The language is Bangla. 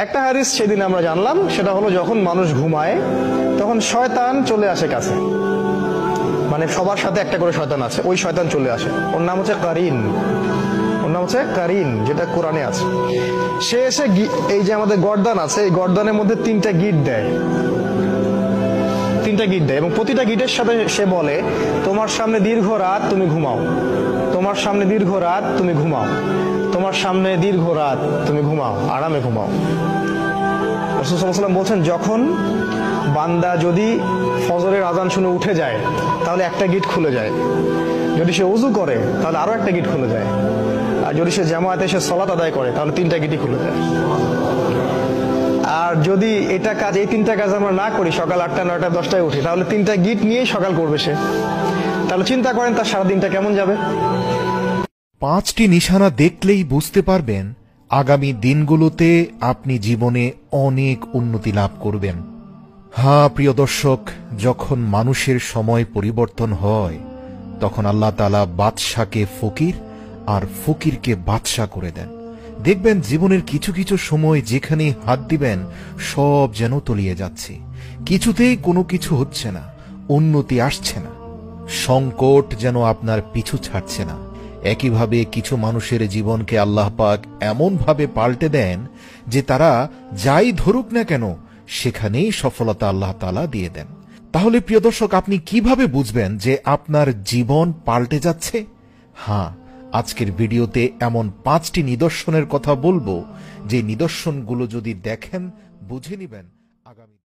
একটা হাদিস সেদিন আমরা জানলাম, সেটা হলো যখন মানুষ ঘুমায় তখন শয়তান চলে আসে কাছে, মানে সবার সাথে একটা করে শয়তান আছে, ওই শয়তান চলে আসে, ওর নাম হচ্ছে কারিন, ওর নাম হচ্ছে কারিন, যেটা কোরআনে আছে। সে এসে এই যে আমাদের গর্দান আছে, এই গর্দানের মধ্যে 3টা গিট দেয়, 3টা গিট দেয়, এবং প্রতিটা গিটের সাথে সে বলে তোমার সামনে দীর্ঘ রাত, তুমি ঘুমাও, তোমার সামনে দীর্ঘ রাত, তুমি ঘুমাও, তোমার সামনে দীর্ঘ রাত, তুমি ঘুমাও, আরামে ঘুমাও। রাসূল সাল্লাল্লাহু আলাইহি ওয়াসাল্লাম বলছেন, যখন বান্দা যদি ফজরের আজান শুনে উঠে যায় তাহলে একটা গিট খুলে যায়, যদি সে ওযু করে তাহলে আরো একটা গিট খুলে যায়, আর যদি সে জামাতে এসে সালাত আদায় করে তাহলে 3টা গিটই খুলে যায়। আর যদি এটা কাজ, এই 3টা কাজ আমরা না করি, সকাল 8টা 9টা 10টায় উঠি, তাহলে 3টা গিট নিয়েই সকাল করবে সে। তাহলে চিন্তা করেন তার সারাদিনটা কেমন যাবে। 5টি নিশানা দেখলেই বুঝতে পারবেন আগামী দিনগুলোতে আপনি জীবনে অনেক উন্নতি লাভ করবেন। হ্যাঁ প্রিয় দর্শক, যখন মানুষের সময় পরিবর্তন হয় তখন আল্লাহ তাআলা বাদশাকে ফকির আর ফকিরকে বাদশা করে দেন। দেখবেন জীবনের কিছু কিছু সময় যেখানে হাত দিবেন সব যেন তলিয়ে যাচ্ছে, কিছুতেই কোনো কিছু হচ্ছে না, উন্নতি আসছে না, সংকট যেন আপনার পিছু ছাড়ছে না। একইভাবে কিছু মানুষের জীবনকে আল্লাহ পাক এমন ভাবে পাল্টে দেন যে তারা যাই ধরুক না কেন সেখানেই সফলতা আল্লাহ তাআলা দিয়ে দেন। তাহলে প্রিয় দর্শক, আপনি কিভাবে বুঝবেন যে আপনার জীবন পাল্টে যাচ্ছে? হ্যাঁ, আজকের ভিডিওতে এমন 5টি নিদর্শনের কথা বলবো, যে নিদর্শনগুলো যদি দেখেন বুঝে নিবেন আগামী